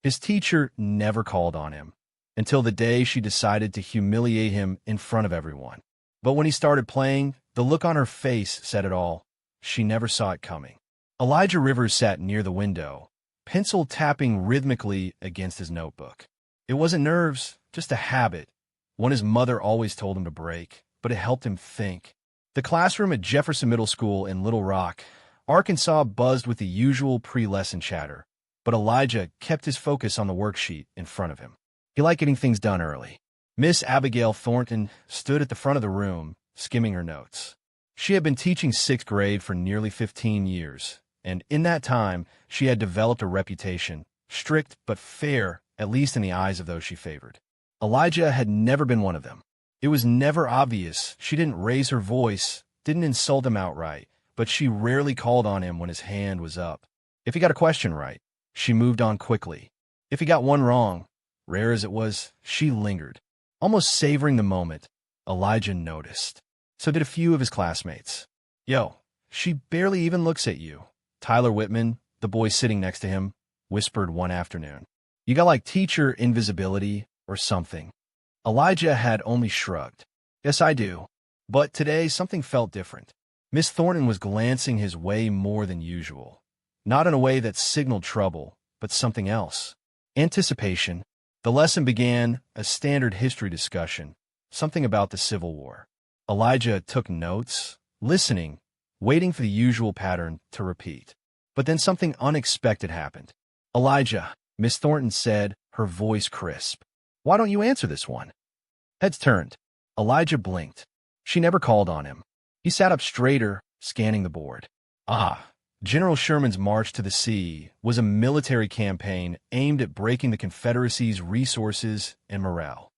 His teacher never called on him, until the day she decided to humiliate him in front of everyone. But when he started playing, the look on her face said it all. She never saw it coming. Elijah Rivers sat near the window, pencil tapping rhythmically against his notebook. It wasn't nerves, just a habit, one his mother always told him to break, but it helped him think. The classroom at Jefferson Middle School in Little Rock, Arkansas buzzed with the usual pre-lesson chatter, but Elijah kept his focus on the worksheet in front of him. He liked getting things done early. Miss Abigail Thornton stood at the front of the room, skimming her notes. She had been teaching 6th grade for nearly 15 years, and in that time, she had developed a reputation, strict but fair, at least in the eyes of those she favored. Elijah had never been one of them. It was never obvious. She didn't raise her voice, didn't insult him outright, but she rarely called on him when his hand was up. If he got a question right, she moved on quickly. If he got one wrong, rare as it was, she lingered. Almost savoring the moment, Elijah noticed. So did a few of his classmates. "Yo, she barely even looks at you," Tyler Whitman, the boy sitting next to him, whispered one afternoon. "You got like teacher invisibility or something." Elijah had only shrugged. "Yes, I do." But today something felt different. Miss Thornton was glancing his way more than usual. Not in a way that signaled trouble, but something else. Anticipation. The lesson began, a standard history discussion, something about the Civil War. Elijah took notes, listening, waiting for the usual pattern to repeat. But then something unexpected happened. "Elijah," Miss Thornton said, her voice crisp. "Why don't you answer this one?" Heads turned. Elijah blinked. She never called on him. He sat up straighter, scanning the board. General Sherman's March to the Sea was a military campaign aimed at breaking the Confederacy's resources and morale.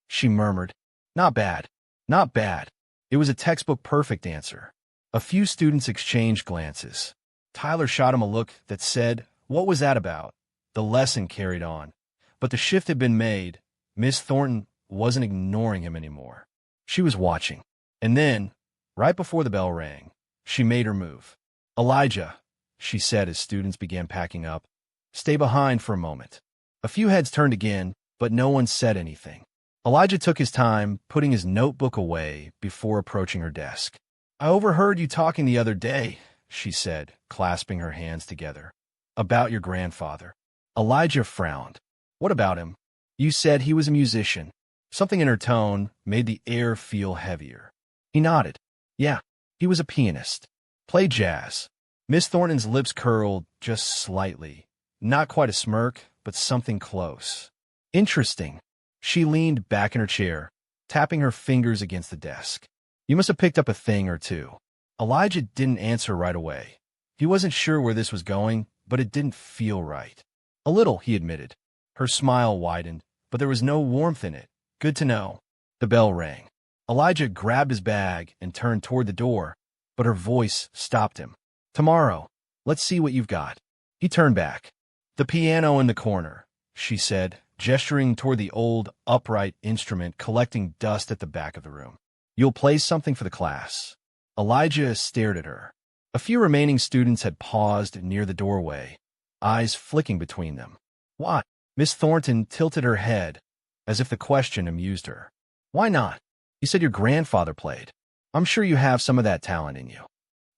She murmured. Not bad. Not bad. It was a textbook perfect answer. A few students exchanged glances. Tyler shot him a look that said, "What was that about?" The lesson carried on. But the shift had been made. Miss Thornton wasn't ignoring him anymore. She was watching. And then, right before the bell rang, she made her move. "Elijah," she said as students began packing up, "stay behind for a moment." A few heads turned again, but no one said anything. Elijah took his time, putting his notebook away before approaching her desk. "I overheard you talking the other day," she said, clasping her hands together. "About your grandfather." Elijah frowned. "What about him?" "You said he was a musician." Something in her tone made the air feel heavier. He nodded. "Yeah, he was a pianist. Played jazz." Miss Thornton's lips curled just slightly. Not quite a smirk, but something close. "Interesting." She leaned back in her chair, tapping her fingers against the desk. "You must have picked up a thing or two." Elijah didn't answer right away. He wasn't sure where this was going, but it didn't feel right. "A little," he admitted. Her smile widened, but there was no warmth in it. "Good to know." The bell rang. Elijah grabbed his bag and turned toward the door, but her voice stopped him. "Tomorrow. Let's see what you've got." He turned back. "The piano in the corner," she said, gesturing toward the old, upright instrument collecting dust at the back of the room. "You'll play something for the class." Elijah stared at her. A few remaining students had paused near the doorway, eyes flicking between them. "What?" Miss Thornton tilted her head, as if the question amused her. "Why not? You said your grandfather played. I'm sure you have some of that talent in you."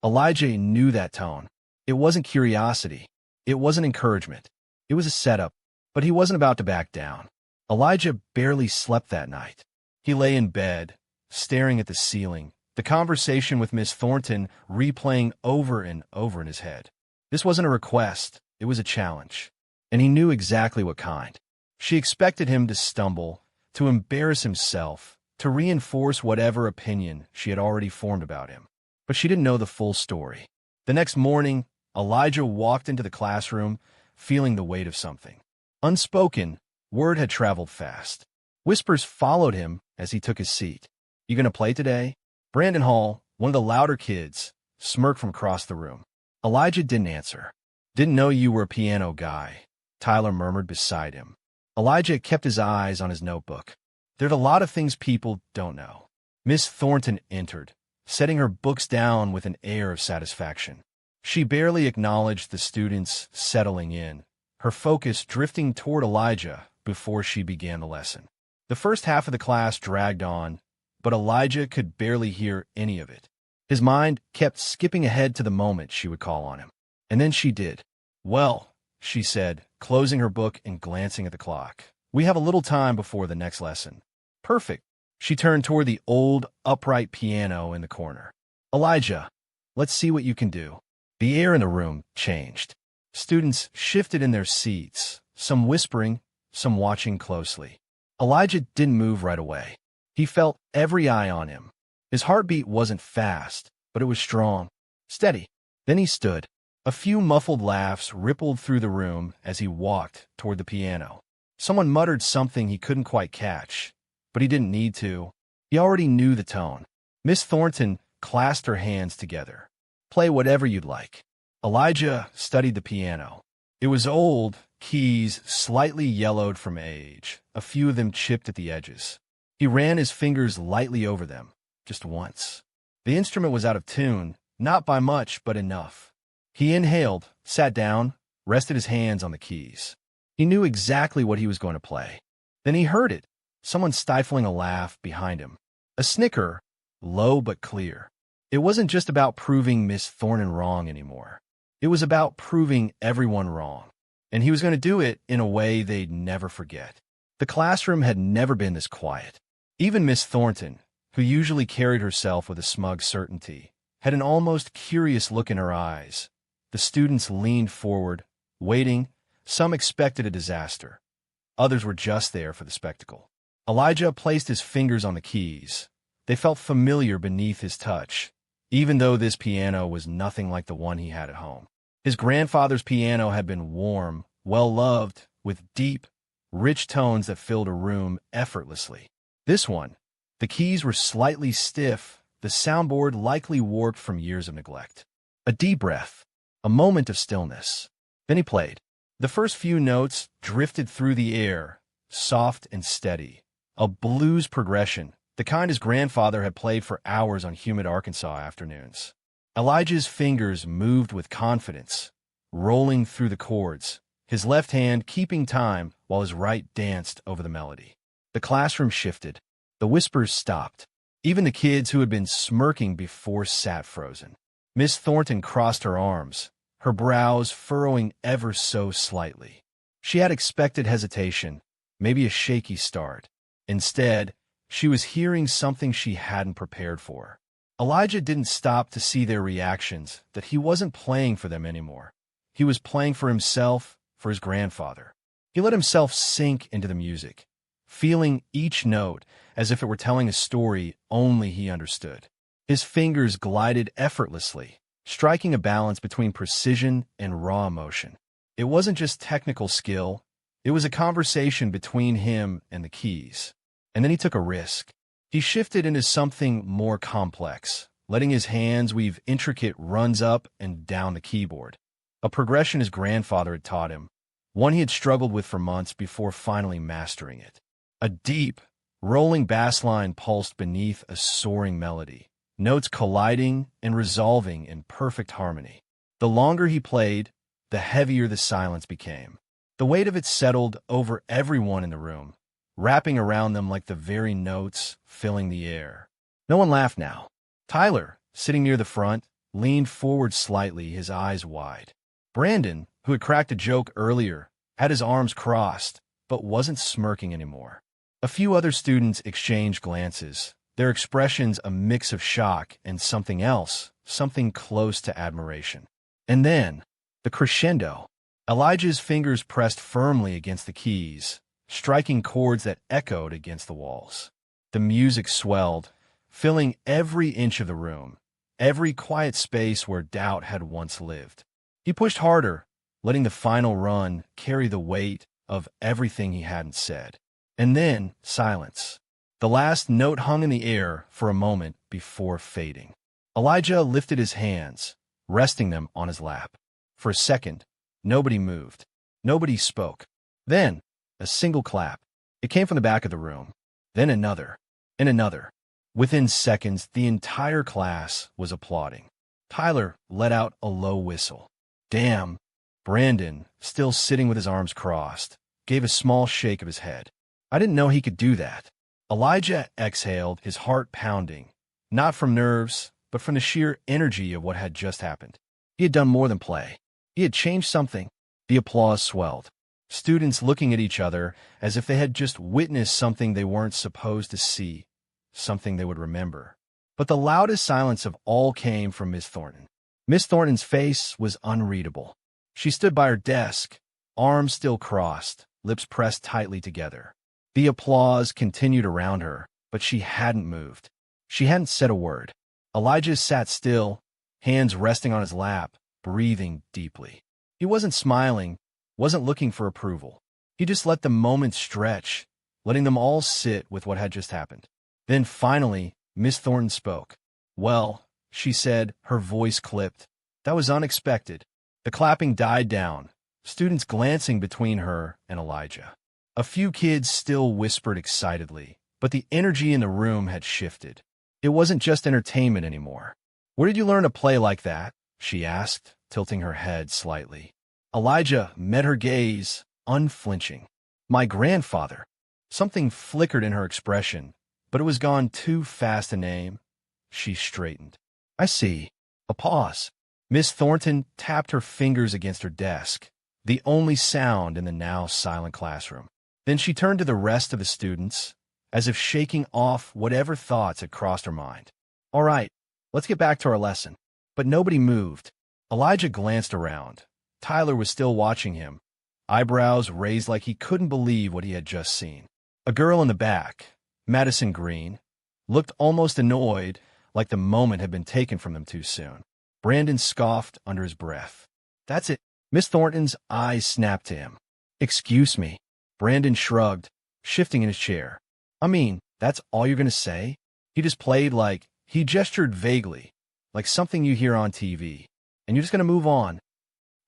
Elijah knew that tone. It wasn't curiosity. It wasn't encouragement. It was a setup, but he wasn't about to back down. Elijah barely slept that night. He lay in bed, staring at the ceiling, the conversation with Miss Thornton replaying over and over in his head. This wasn't a request. It was a challenge. And he knew exactly what kind. She expected him to stumble, to embarrass himself, to reinforce whatever opinion she had already formed about him. But she didn't know the full story. The next morning, Elijah walked into the classroom, feeling the weight of something. Unspoken, word had traveled fast. Whispers followed him as he took his seat. "You gonna play today?" Brandon Hall, one of the louder kids, smirked from across the room. Elijah didn't answer. "Didn't know you were a piano guy," Tyler murmured beside him. Elijah kept his eyes on his notebook. "There's a lot of things people don't know." Miss Thornton entered, setting her books down with an air of satisfaction. She barely acknowledged the students settling in, her focus drifting toward Elijah before she began the lesson. The first half of the class dragged on, but Elijah could barely hear any of it. His mind kept skipping ahead to the moment she would call on him. And then she did. "Well," she said, closing her book and glancing at the clock. "We have a little time before the next lesson." "Perfect." She turned toward the old, upright piano in the corner. "Elijah, let's see what you can do." The air in the room changed. Students shifted in their seats, some whispering, some watching closely. Elijah didn't move right away. He felt every eye on him. His heartbeat wasn't fast, but it was strong, steady. Then he stood. A few muffled laughs rippled through the room as he walked toward the piano. Someone muttered something he couldn't quite catch, but he didn't need to. He already knew the tone. Miss Thornton clasped her hands together. "Play whatever you'd like." Elijah studied the piano. It was old, keys slightly yellowed from age, a few of them chipped at the edges. He ran his fingers lightly over them, just once. The instrument was out of tune, not by much, but enough. He inhaled, sat down, rested his hands on the keys. He knew exactly what he was going to play. Then he heard it, someone stifling a laugh behind him. A snicker, low but clear. It wasn't just about proving Miss Thornton wrong anymore. It was about proving everyone wrong. And he was going to do it in a way they'd never forget. The classroom had never been this quiet. Even Miss Thornton, who usually carried herself with a smug certainty, had an almost curious look in her eyes. The students leaned forward, waiting. Some expected a disaster. Others were just there for the spectacle. Elijah placed his fingers on the keys. They felt familiar beneath his touch, even though this piano was nothing like the one he had at home. His grandfather's piano had been warm, well-loved, with deep, rich tones that filled a room effortlessly. This one, the keys were slightly stiff, the soundboard likely warped from years of neglect. A deep breath, a moment of stillness. Then he played. The first few notes drifted through the air, soft and steady. A blues progression, the kind his grandfather had played for hours on humid Arkansas afternoons. Elijah's fingers moved with confidence, rolling through the chords, his left hand keeping time while his right danced over the melody. The classroom shifted. The whispers stopped. Even the kids who had been smirking before sat frozen. Miss Thornton crossed her arms, her brows furrowing ever so slightly. She had expected hesitation, maybe a shaky start. Instead, she was hearing something she hadn't prepared for. Elijah didn't stop to see their reactions, that he wasn't playing for them anymore. He was playing for himself, for his grandfather. He let himself sink into the music, feeling each note as if it were telling a story only he understood. His fingers glided effortlessly, striking a balance between precision and raw emotion. It wasn't just technical skill, it was a conversation between him and the keys. And then he took a risk. He shifted into something more complex, letting his hands weave intricate runs up and down the keyboard. A progression his grandfather had taught him, one he had struggled with for months before finally mastering it. A deep, rolling bass line pulsed beneath a soaring melody, notes colliding and resolving in perfect harmony. The longer he played, the heavier the silence became. The weight of it settled over everyone in the room, wrapping around them like the very notes filling the air. No one laughed now. Tyler, sitting near the front, leaned forward slightly, his eyes wide. Brandon, who had cracked a joke earlier, had his arms crossed, but wasn't smirking anymore. A few other students exchanged glances, their expressions a mix of shock and something else, something close to admiration. And then, the crescendo. Elijah's fingers pressed firmly against the keys, striking chords that echoed against the walls. The music swelled, filling every inch of the room, every quiet space where doubt had once lived. He pushed harder, letting the final run carry the weight of everything he hadn't said. And then, silence. The last note hung in the air for a moment before fading. Elijah lifted his hands, resting them on his lap. For a second, nobody moved. Nobody spoke. Then, a single clap. It came from the back of the room. Then another, and another. Within seconds, the entire class was applauding. Tyler let out a low whistle. "Damn," Brandon, still sitting with his arms crossed, gave a small shake of his head. I didn't know he could do that. Elijah exhaled, his heart pounding, not from nerves, but from the sheer energy of what had just happened. He had done more than play. He had changed something. The applause swelled. Students looking at each other as if they had just witnessed something they weren't supposed to see, something they would remember. But the loudest silence of all came from Miss Thornton. Miss Thornton's face was unreadable. She stood by her desk, arms still crossed, lips pressed tightly together. The applause continued around her, but she hadn't moved. She hadn't said a word. Elijah sat still, hands resting on his lap, breathing deeply. He wasn't smiling, wasn't looking for approval. He just let the moment stretch, letting them all sit with what had just happened. Then finally, Miss Thornton spoke. "Well," she said, her voice clipped. "That was unexpected." The clapping died down, students glancing between her and Elijah. A few kids still whispered excitedly, but the energy in the room had shifted. It wasn't just entertainment anymore. "Where did you learn to play like that?" she asked, tilting her head slightly. Elijah met her gaze, unflinching. "My grandfather." Something flickered in her expression, but it was gone too fast to name. She straightened. "I see." A pause. Miss Thornton tapped her fingers against her desk, the only sound in the now silent classroom. Then she turned to the rest of the students, as if shaking off whatever thoughts had crossed her mind. "All right, let's get back to our lesson." But nobody moved. Elijah glanced around. Tyler was still watching him, eyebrows raised like he couldn't believe what he had just seen. A girl in the back, Madison Green, looked almost annoyed, like the moment had been taken from them too soon. Brandon scoffed under his breath. "That's it." Miss Thornton's eyes snapped to him. "Excuse me." Brandon shrugged, shifting in his chair. "I mean, that's all you're going to say?" He just played like, he gestured vaguely, like something you hear on TV, and you're just going to move on.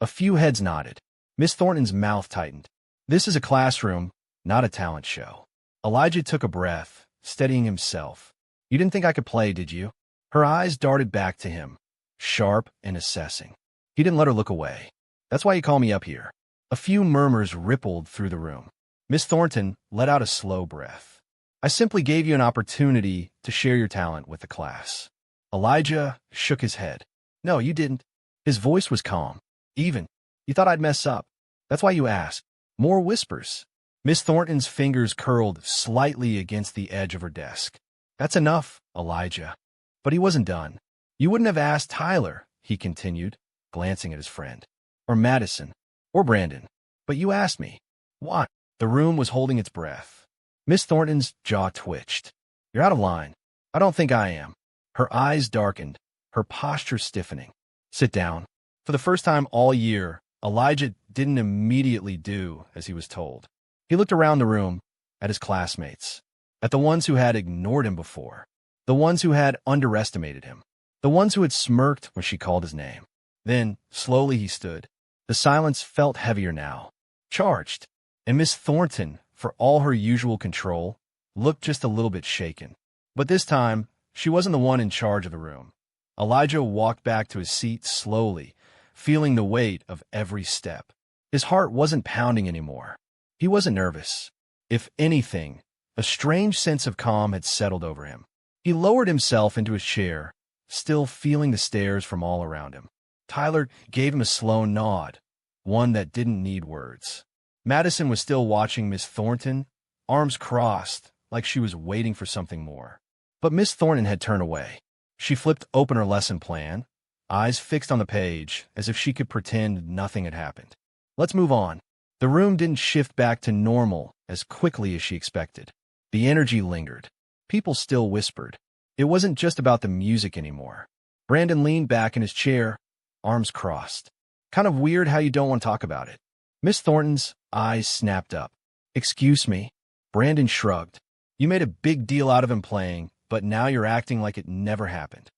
A few heads nodded. Miss Thornton's mouth tightened. "This is a classroom, not a talent show." Elijah took a breath, steadying himself. "You didn't think I could play, did you?" Her eyes darted back to him, sharp and assessing. He didn't let her look away. "That's why you call me up here." A few murmurs rippled through the room. Miss Thornton let out a slow breath. "I simply gave you an opportunity to share your talent with the class." Elijah shook his head. "No, you didn't." His voice was calm. "Even. You thought I'd mess up. That's why you asked." More whispers. Miss Thornton's fingers curled slightly against the edge of her desk. "That's enough, Elijah." But he wasn't done. "You wouldn't have asked Tyler," he continued, glancing at his friend. "Or Madison. Or Brandon. But you asked me. Why?" The room was holding its breath. Miss Thornton's jaw twitched. "You're out of line." "I don't think I am." Her eyes darkened, her posture stiffening. "Sit down." For the first time all year, Elijah didn't immediately do as he was told. He looked around the room, at his classmates, at the ones who had ignored him before, the ones who had underestimated him, the ones who had smirked when she called his name. Then, slowly he stood. The silence felt heavier now, charged, and Miss Thornton, for all her usual control, looked just a little bit shaken. But this time, she wasn't the one in charge of the room. Elijah walked back to his seat slowly, feeling the weight of every step. His heart wasn't pounding anymore. He wasn't nervous. If anything, a strange sense of calm had settled over him. He lowered himself into his chair, still feeling the stares from all around him. Tyler gave him a slow nod, one that didn't need words. Madison was still watching Miss Thornton, arms crossed, like she was waiting for something more. But Miss Thornton had turned away. She flipped open her lesson plan, eyes fixed on the page, as if she could pretend nothing had happened. "Let's move on." The room didn't shift back to normal as quickly as she expected. The energy lingered. People still whispered. It wasn't just about the music anymore. Brandon leaned back in his chair, arms crossed. "Kind of weird how you don't want to talk about it." Miss Thornton's eyes snapped up. "Excuse me." Brandon shrugged. "You made a big deal out of him playing, but now you're acting like it never happened."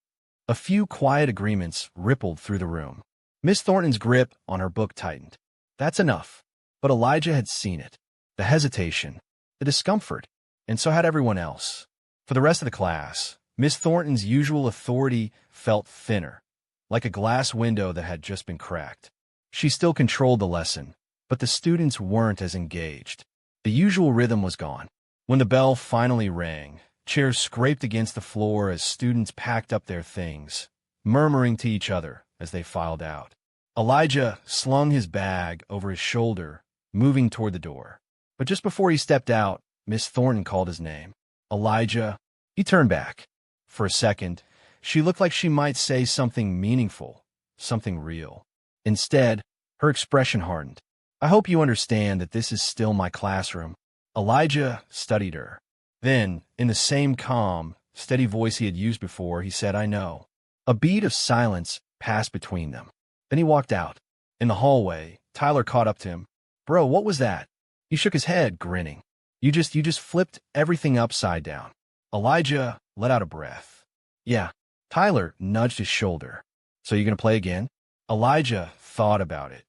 A few quiet agreements rippled through the room. Miss Thornton's grip on her book tightened. "That's enough." But Elijah had seen it. The hesitation, the discomfort, and so had everyone else. For the rest of the class, Miss Thornton's usual authority felt thinner, like a glass window that had just been cracked. She still controlled the lesson, but the students weren't as engaged. The usual rhythm was gone. When the bell finally rang, chairs scraped against the floor as students packed up their things, murmuring to each other as they filed out. Elijah slung his bag over his shoulder, moving toward the door. But just before he stepped out, Miss Thornton called his name. Elijah. He turned back. For a second, she looked like she might say something meaningful, something real. Instead, her expression hardened. I hope you understand that this is still my classroom. Elijah studied her. Then, in the same calm, steady voice he had used before, he said, I know. A beat of silence passed between them. Then he walked out. In the hallway, Tyler caught up to him. Bro, what was that? He shook his head, grinning. You just flipped everything upside down. Elijah let out a breath. Yeah. Tyler nudged his shoulder. So you gonna play again? Elijah thought about it.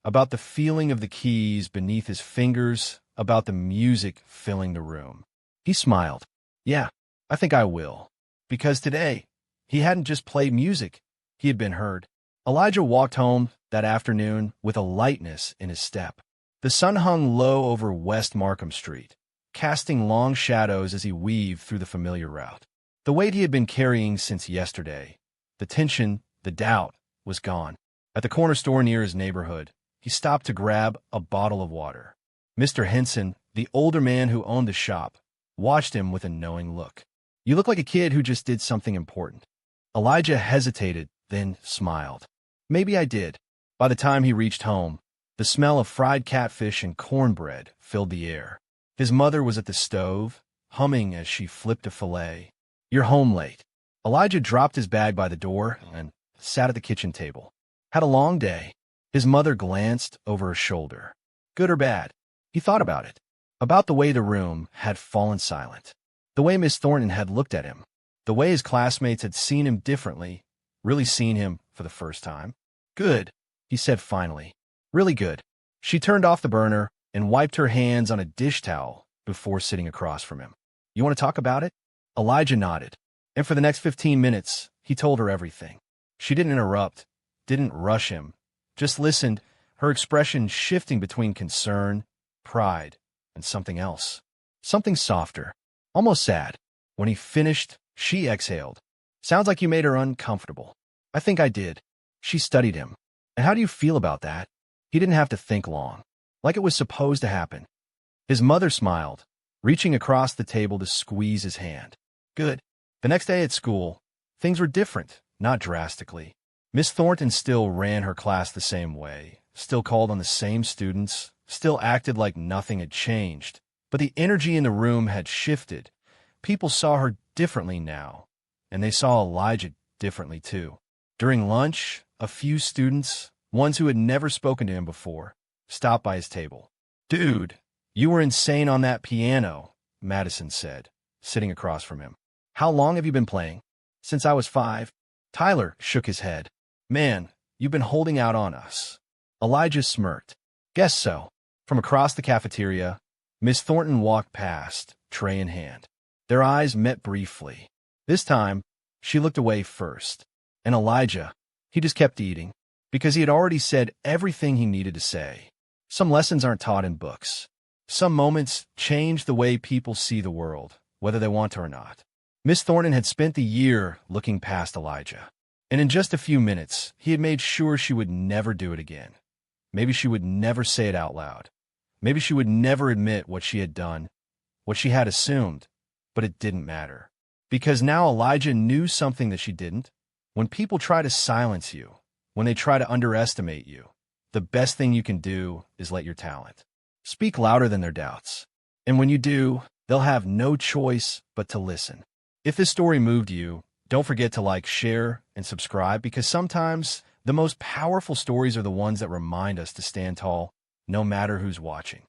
About the feeling of the keys beneath his fingers, about the music filling the room. He smiled. Yeah, I think I will. Because today, he hadn't just played music, he had been heard. Elijah walked home that afternoon with a lightness in his step. The sun hung low over West Markham Street, casting long shadows as he weaved through the familiar route. The weight he had been carrying since yesterday, the tension, the doubt, was gone. At the corner store near his neighborhood, he stopped to grab a bottle of water. Mr. Henson, the older man who owned the shop, watched him with a knowing look. You look like a kid who just did something important. Elijah hesitated, then smiled. Maybe I did. By the time he reached home, the smell of fried catfish and cornbread filled the air. His mother was at the stove, humming as she flipped a fillet. You're home late. Elijah dropped his bag by the door and sat at the kitchen table. Had a long day. His mother glanced over her shoulder. Good or bad? He thought about it. About the way the room had fallen silent. The way Miss Thornton had looked at him. The way his classmates had seen him differently, really seen him for the first time. Good, he said finally. Really good. She turned off the burner and wiped her hands on a dish towel before sitting across from him. You want to talk about it? Elijah nodded. And for the next 15 minutes, he told her everything. She didn't interrupt, didn't rush him, just listened, her expression shifting between concern, pride, and something else. Something softer, almost sad. When he finished, she exhaled. Sounds like you made her uncomfortable. I think I did. She studied him. And how do you feel about that? He didn't have to think long. Like it was supposed to happen. His mother smiled, reaching across the table to squeeze his hand. Good. The next day at school, things were different, not drastically. Miss Thornton still ran her class the same way, still called on the same students, still acted like nothing had changed. But the energy in the room had shifted. People saw her differently now, and they saw Elijah differently too. During lunch, a few students, ones who had never spoken to him before, stopped by his table. Dude, you were insane on that piano, Madison said, sitting across from him. How long have you been playing? Since I was 5. Tyler shook his head. Man, you've been holding out on us. Elijah smirked. Guess so. From across the cafeteria, Miss Thornton walked past, tray in hand. Their eyes met briefly. This time, she looked away first. And Elijah, he just kept eating, because he had already said everything he needed to say. Some lessons aren't taught in books. Some moments change the way people see the world, whether they want to or not. Miss Thornton had spent the year looking past Elijah. And in just a few minutes, he had made sure she would never do it again. Maybe she would never say it out loud. Maybe she would never admit what she had done, what she had assumed, but it didn't matter. Because now Elijah knew something that she didn't. When people try to silence you, when they try to underestimate you, the best thing you can do is let your talent speak louder than their doubts. And when you do, they'll have no choice but to listen. If this story moved you, don't forget to like, share, and subscribe, because sometimes the most powerful stories are the ones that remind us to stand tall, no matter who's watching.